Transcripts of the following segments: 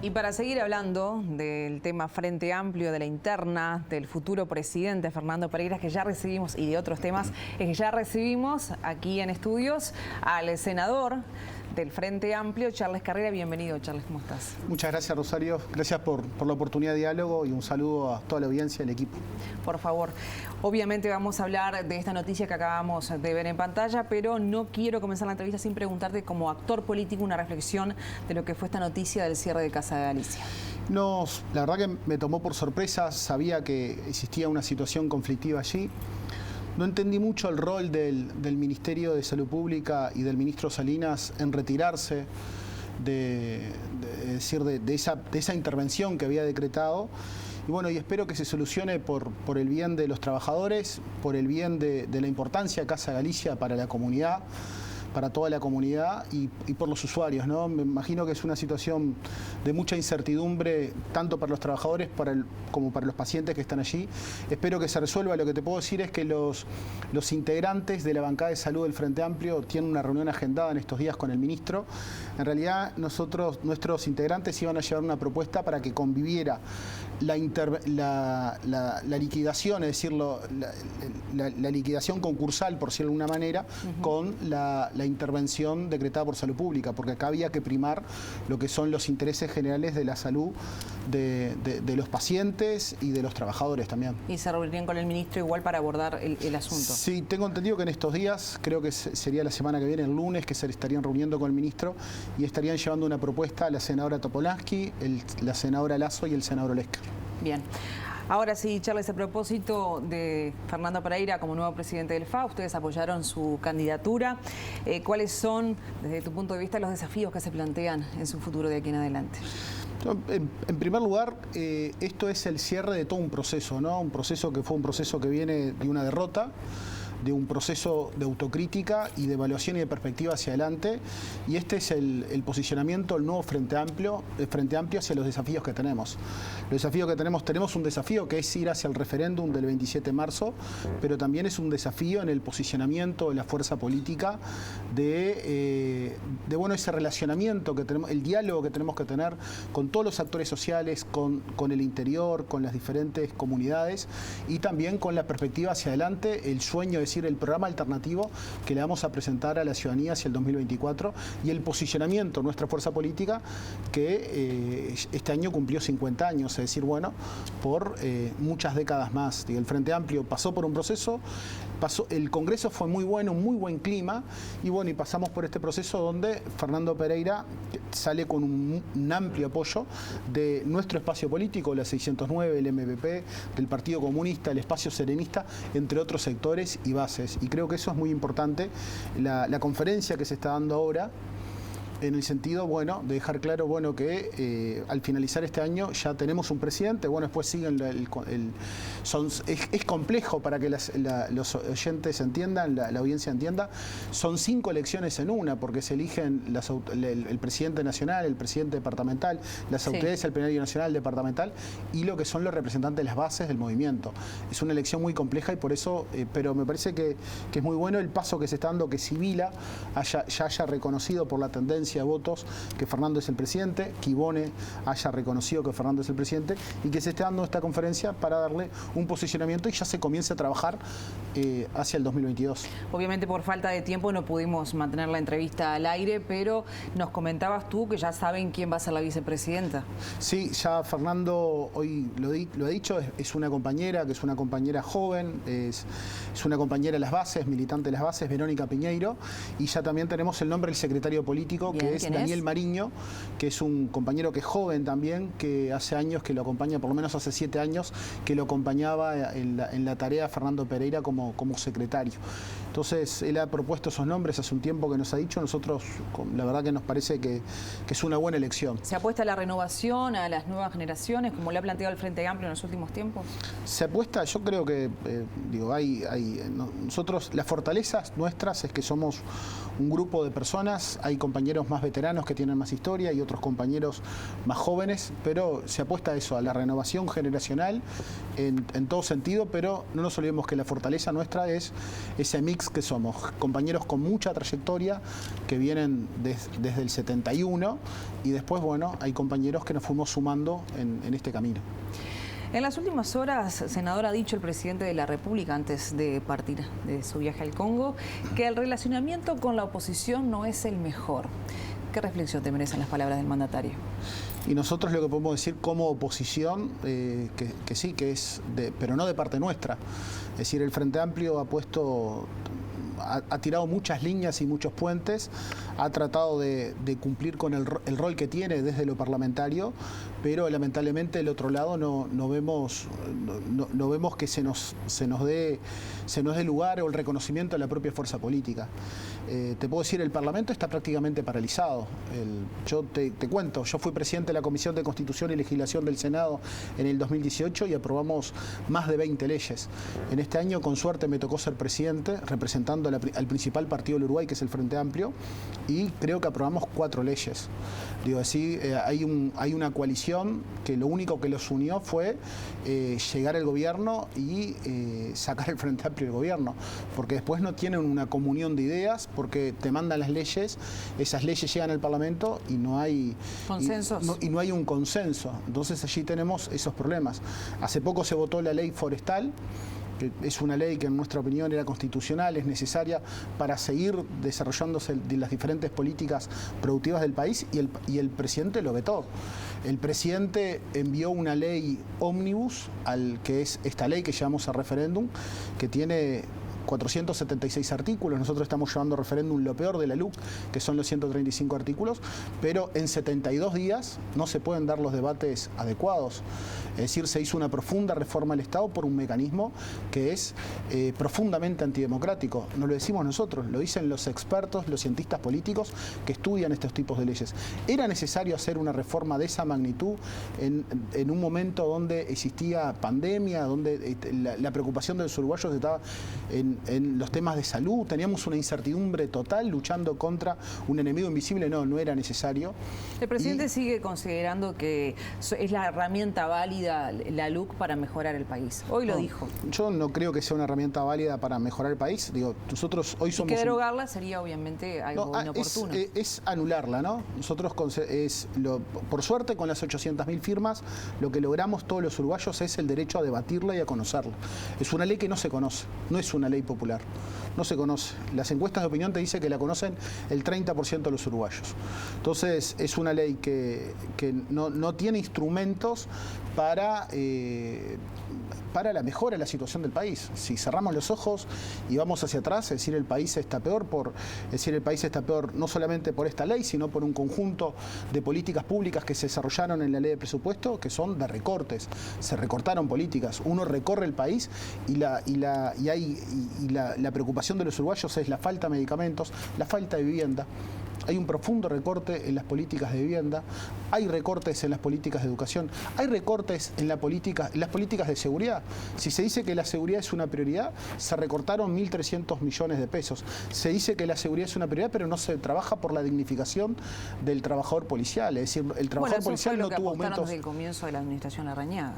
Y para seguir hablando del tema Frente Amplio, de la interna, del futuro presidente Fernando Pereira, que ya recibimos, y de otros temas, es que ya recibimos aquí en estudios al senador del Frente Amplio, Charles Carrera. Bienvenido, Charles, ¿cómo estás? Muchas gracias, Rosario. Gracias por la oportunidad de diálogo y un saludo a toda la audiencia y al equipo. Por favor. Obviamente vamos a hablar de esta noticia que acabamos de ver en pantalla, pero no quiero comenzar la entrevista sin preguntarte, como actor político, una reflexión de lo que fue esta noticia del cierre de Casa de Galicia. No, la verdad que me tomó por sorpresa, sabía que existía una situación conflictiva allí. No entendí mucho el rol del Ministerio de Salud Pública y del ministro Salinas en retirarse de esa intervención que había decretado. Y bueno, y espero que se solucione por el bien de los trabajadores, por el bien de la importancia de Casa Galicia para la comunidad, para toda la comunidad y por los usuarios, ¿no? Me imagino que es una situación de mucha incertidumbre, tanto para los trabajadores como para los pacientes que están allí. Espero que se resuelva. Lo que te puedo decir es que los integrantes de la bancada de salud del Frente Amplio tienen una reunión agendada en estos días con el ministro. En realidad, nuestros integrantes iban a llevar una propuesta para que conviviera la liquidación, es decir, la liquidación concursal, por decirlo de alguna manera, con la intervención decretada por Salud Pública, porque acá había que primar lo que son los intereses generales de la salud de los pacientes y de los trabajadores también. ¿Y se reunirían con el ministro igual para abordar el asunto? Sí, tengo entendido que en estos días, creo que sería la semana que viene, el lunes, que se estarían reuniendo con el ministro y estarían llevando una propuesta a la senadora Topolansky, la senadora Lasso y el senador Olesker. Bien. Ahora sí, Charles, a propósito de Fernando Pereira como nuevo presidente del FA, ustedes apoyaron su candidatura. ¿Cuáles son, desde tu punto de vista, los desafíos que se plantean en su futuro de aquí en adelante? En primer lugar, esto es el cierre de todo un proceso, ¿no? Un proceso que fue un proceso que viene de una derrota, de un proceso de autocrítica y de evaluación y de perspectiva hacia adelante, y este es el posicionamiento del nuevo Frente Amplio hacia los desafíos que tenemos. Los desafíos que tenemos un desafío que es ir hacia el referéndum del 27 de marzo, pero también es un desafío en el posicionamiento de la fuerza política de ese relacionamiento que tenemos, el diálogo que tenemos que tener con todos los actores sociales, con el interior, con las diferentes comunidades y también con la perspectiva hacia adelante, el sueño, es decir, el programa alternativo que le vamos a presentar a la ciudadanía hacia el 2024 y el posicionamiento de nuestra fuerza política que este año cumplió 50 años, es decir, bueno, por muchas décadas más. El Frente Amplio pasó por un proceso, el Congreso fue muy bueno, un muy buen clima y bueno, y pasamos por este proceso donde Fernando Pereira sale con un amplio apoyo de nuestro espacio político, la 609, el MPP, del Partido Comunista, el Espacio Serenista, entre otros sectores y bases. Y creo que eso es muy importante, la conferencia que se está dando ahora, en el sentido, bueno, de dejar claro, bueno, que al finalizar este año ya tenemos un presidente, bueno, después siguen es complejo para que los oyentes entiendan, la audiencia entienda, son 5 elecciones en una, porque se eligen el presidente nacional, el presidente departamental, las autoridades del plenario nacional, departamental, y lo que son los representantes de las bases del movimiento. Es una elección muy compleja y por eso, pero me parece que es muy bueno el paso que se está dando, que Sibila ya haya reconocido por la tendencia de votos que Fernando es el presidente, que Ivone haya reconocido que Fernando es el presidente y que se esté dando esta conferencia para darle un posicionamiento y ya se comience a trabajar hacia el 2022. Obviamente por falta de tiempo no pudimos mantener la entrevista al aire, pero nos comentabas tú que ya saben quién va a ser la vicepresidenta. Sí, ya Fernando hoy lo ha dicho, es una compañera, que es una compañera joven, es una compañera de las bases, militante de las bases, Verónica Piñeiro, y ya también tenemos el nombre del secretario político, que es Daniel Mariño, que es un compañero que es joven también, que hace años que lo acompaña, por lo menos hace 7 años, que lo acompañaba en la tarea de Fernando Pereira como secretario. Entonces, él ha propuesto esos nombres hace un tiempo que nos ha dicho, nosotros la verdad que nos parece que es una buena elección. ¿Se apuesta a la renovación, a las nuevas generaciones, como le ha planteado el Frente Amplio en los últimos tiempos? Se apuesta, yo creo que, nosotros, las fortalezas nuestras es que somos un grupo de personas, hay compañeros más veteranos que tienen más historia y otros compañeros más jóvenes, pero se apuesta a eso, a la renovación generacional en todo sentido, pero no nos olvidemos que la fortaleza nuestra es ese mix mix que somos, compañeros con mucha trayectoria que vienen desde el 71 y después, bueno, hay compañeros que nos fuimos sumando en este camino. En las últimas horas, senador, ha dicho el presidente de la República, antes de partir de su viaje al Congo, que el relacionamiento con la oposición no es el mejor. ¿Qué reflexión te merecen las palabras del mandatario? Y nosotros lo que podemos decir como oposición, que sí, que es, pero no de parte nuestra. Es decir, el Frente Amplio ha tirado muchas líneas y muchos puentes, ha tratado de cumplir con el rol que tiene desde lo parlamentario, pero lamentablemente del otro lado no vemos que se nos dé lugar o el reconocimiento a la propia fuerza política. Te puedo decir, el Parlamento está prácticamente paralizado. Yo te cuento, yo fui presidente de la Comisión de Constitución y Legislación del Senado en el 2018 y aprobamos más de 20 leyes. En este año, con suerte, me tocó ser presidente, representando al principal partido del Uruguay, que es el Frente Amplio, y creo que aprobamos 4 leyes. Digo así, hay una coalición que lo único que los unió fue llegar al gobierno y sacar el Frente Amplio del gobierno, porque después no tienen una comunión de ideas, porque te mandan las leyes, esas leyes llegan al Parlamento y no hay consensos. Y no hay un consenso. Entonces allí tenemos esos problemas. Hace poco se votó la ley forestal, que es una ley que en nuestra opinión era constitucional, es necesaria para seguir desarrollándose de las diferentes políticas productivas del país, y el presidente lo vetó. El presidente envió una ley ómnibus, que es esta ley que llevamos a referéndum, que tiene 476 artículos. Nosotros estamos llevando a referéndum lo peor de la LUC, que son los 135 artículos, pero en 72 días no se pueden dar los debates adecuados. Es decir, se hizo una profunda reforma al Estado por un mecanismo que es profundamente antidemocrático. No lo decimos nosotros, lo dicen los expertos, los cientistas políticos que estudian estos tipos de leyes. ¿Era necesario hacer una reforma de esa magnitud en un momento donde existía pandemia, donde la preocupación de los uruguayos estaba en los temas de salud? Teníamos una incertidumbre total luchando contra un enemigo invisible. No era necesario. El presidente sigue considerando que es la herramienta válida la LUC para mejorar el país. Hoy lo dijo. Yo no creo que sea una herramienta válida para mejorar el país. Digo, nosotros hoy somos... Y que derogarla sería obviamente algo inoportuno. Es anularla, ¿no? Nosotros, por suerte, con las 800.000 firmas, lo que logramos todos los uruguayos es el derecho a debatirla y a conocerla. Es una ley que no se conoce, no es una ley popular, no se conoce. Las encuestas de opinión te dicen que la conocen el 30% de los uruguayos. Entonces, es una ley que no tiene instrumentos para la mejora de la situación del país. Si cerramos los ojos y vamos hacia atrás, es decir, el país está peor no solamente por esta ley, sino por un conjunto de políticas públicas que se desarrollaron en la ley de presupuesto, que son de recortes. Se recortaron políticas. Uno recorre el país y la preocupación de los uruguayos es la falta de medicamentos, la falta de vivienda. Hay un profundo recorte en las políticas de vivienda, hay recortes en las políticas de educación, hay recortes en las políticas de seguridad. Si se dice que la seguridad es una prioridad, se recortaron 1.300 millones de pesos. Se dice que la seguridad es una prioridad, pero no se trabaja por la dignificación del trabajador policial. Es decir, el trabajador policial no tuvo aumentos desde el comienzo de la administración Larrañaga.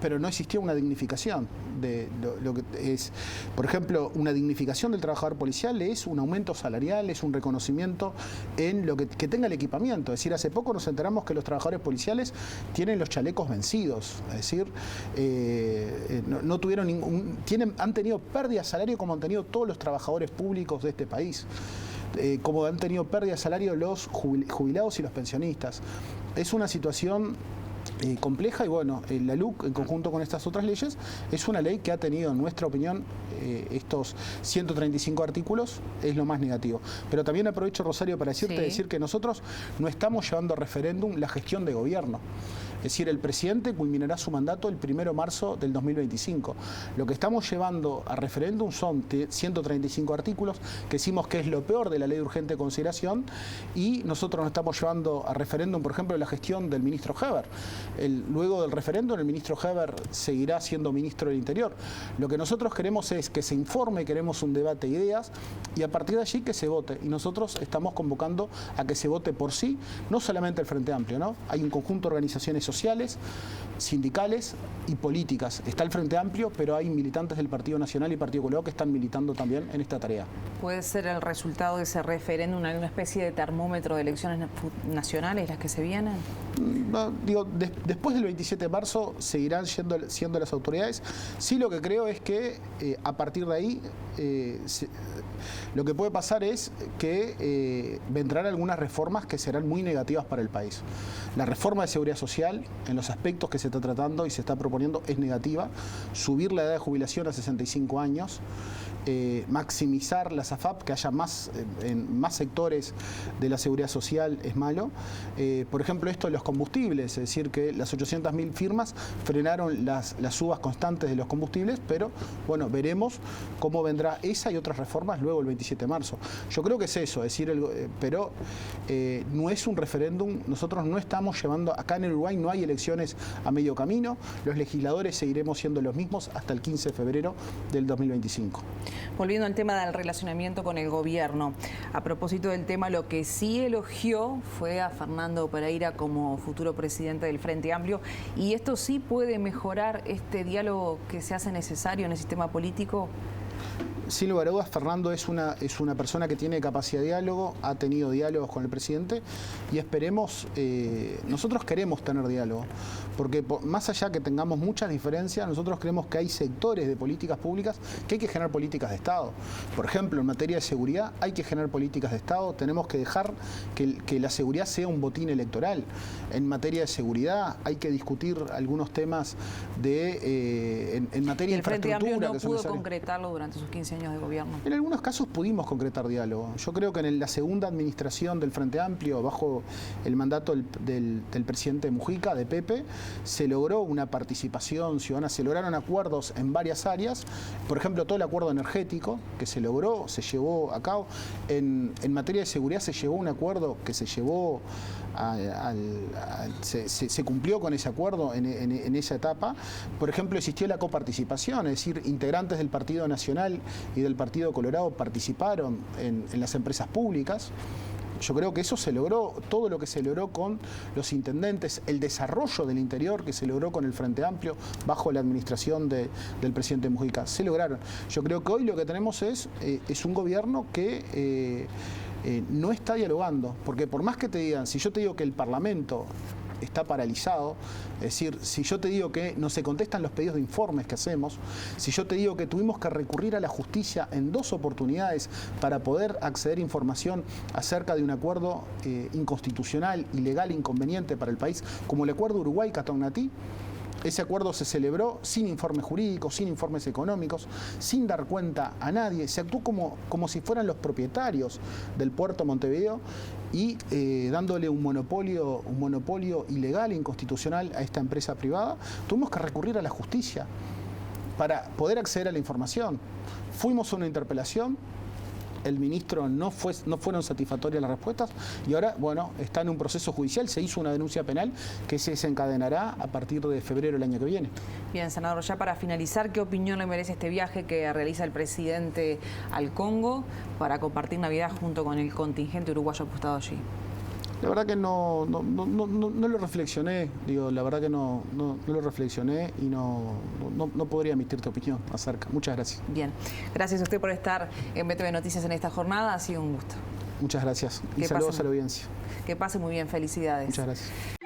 Pero no existía una dignificación de lo que es, por ejemplo, una dignificación del trabajador policial es un aumento salarial, es un reconocimiento en lo que tenga el equipamiento. Es decir, hace poco nos enteramos que los trabajadores policiales tienen los chalecos vencidos, es decir, no tuvieron han tenido pérdida de salario como han tenido todos los trabajadores públicos de este país. Como han tenido pérdida de salario los jubilados y los pensionistas. Es una situación compleja y bueno, la LUC en conjunto con estas otras leyes es una ley que ha tenido, en nuestra opinión, estos 135 artículos es lo más negativo. Pero también aprovecho, Rosario, para decir que nosotros no estamos llevando a referéndum la gestión de gobierno. Es decir, el presidente culminará su mandato el 1 de marzo del 2025. Lo que estamos llevando a referéndum son 135 artículos, que decimos que es lo peor de la ley de urgente consideración, y nosotros nos estamos llevando a referéndum, por ejemplo, la gestión del ministro Heber. Luego del referéndum, el ministro Heber seguirá siendo ministro del Interior. Lo que nosotros queremos es que se informe, queremos un debate de ideas, y a partir de allí que se vote. Y nosotros estamos convocando a que se vote por sí, no solamente el Frente Amplio, ¿no? Hay un conjunto de organizaciones sociales, sindicales y políticas. Está el Frente Amplio, pero hay militantes del Partido Nacional y Partido Colorado que están militando también en esta tarea. ¿Puede ser el resultado de ese referéndum una especie de termómetro de elecciones nacionales las que se vienen? No, digo, después del 27 de marzo seguirán siendo las autoridades. Sí, lo que creo es que a partir de ahí lo que puede pasar es que vendrán algunas reformas que serán muy negativas para el país. La reforma de seguridad social, en los aspectos que se está tratando y se está proponiendo, es negativa. Subir la edad de jubilación a 65 años, maximizar las AFAP, que haya en más sectores de la seguridad social es malo. Por ejemplo, esto de los combustibles, es decir, que las 800.000 firmas frenaron las subas constantes de los combustibles, pero bueno, veremos cómo vendrá esa y otras reformas luego el 27 de marzo. Yo creo que es eso, es decir, pero no es un referéndum. Nosotros no estamos llevando, acá en el Uruguay no hay elecciones a medio camino, los legisladores seguiremos siendo los mismos hasta el 15 de febrero del 2025. Volviendo al tema del relacionamiento con el gobierno, a propósito del tema, lo que sí elogió fue a Fernando Pereira como futuro presidente del Frente Amplio, y esto sí puede mejorar este diálogo que se hace necesario en el sistema político. Sin lugar a dudas, Fernando es una persona que tiene capacidad de diálogo, ha tenido diálogos con el presidente y esperemos, nosotros queremos tener diálogo, porque más allá que tengamos muchas diferencias, nosotros creemos que hay sectores de políticas públicas que hay que generar políticas de Estado. Por ejemplo, en materia de seguridad hay que generar políticas de Estado, tenemos que dejar que la seguridad sea un botín electoral. En materia de seguridad hay que discutir algunos temas en materia de infraestructura. El Frente Amplio no pudo concretarlo durante sus 15 años de gobierno. En algunos casos pudimos concretar diálogo. Yo creo que en la segunda administración del Frente Amplio, bajo el mandato del presidente Mujica, de Pepe, se logró una participación ciudadana, se lograron acuerdos en varias áreas. Por ejemplo, todo el acuerdo energético que se logró, se llevó a cabo. En materia de seguridad se llevó un acuerdo que se llevó se cumplió con ese acuerdo en esa etapa. Por ejemplo, existió la coparticipación, es decir, integrantes del Partido Nacional y del Partido Colorado participaron en las empresas públicas. Yo creo que eso se logró, todo lo que se logró con los intendentes, el desarrollo del interior que se logró con el Frente Amplio bajo la administración del presidente Mujica, se lograron. Yo creo que hoy lo que tenemos es un gobierno que no está dialogando, porque por más que te digan, si yo te digo que el Parlamento está paralizado, es decir, si yo te digo que no se contestan los pedidos de informes que hacemos, si yo te digo que tuvimos que recurrir a la justicia en 2 oportunidades para poder acceder a información acerca de un acuerdo inconstitucional, ilegal, inconveniente para el país, como el acuerdo Uruguay-Cataunatí, ese acuerdo se celebró sin informes jurídicos, sin informes económicos, sin dar cuenta a nadie. Se actuó como si fueran los propietarios del puerto Montevideo y dándole un monopolio ilegal e inconstitucional a esta empresa privada. Tuvimos que recurrir a la justicia para poder acceder a la información. Fuimos a una interpelación. El ministro no fueron satisfactorias las respuestas y ahora, bueno, está en un proceso judicial, se hizo una denuncia penal que se desencadenará a partir de febrero del año que viene. Bien, senador, ya para finalizar, ¿qué opinión le merece este viaje que realiza el presidente al Congo para compartir Navidad junto con el contingente uruguayo apostado allí? La verdad que no lo reflexioné, la verdad que no lo reflexioné y no podría emitirte opinión acerca. Muchas gracias. Bien, gracias a usted por estar en BTV Noticias en esta jornada, ha sido un gusto. Muchas gracias y saludos a la audiencia. Que pase muy bien, felicidades. Muchas gracias.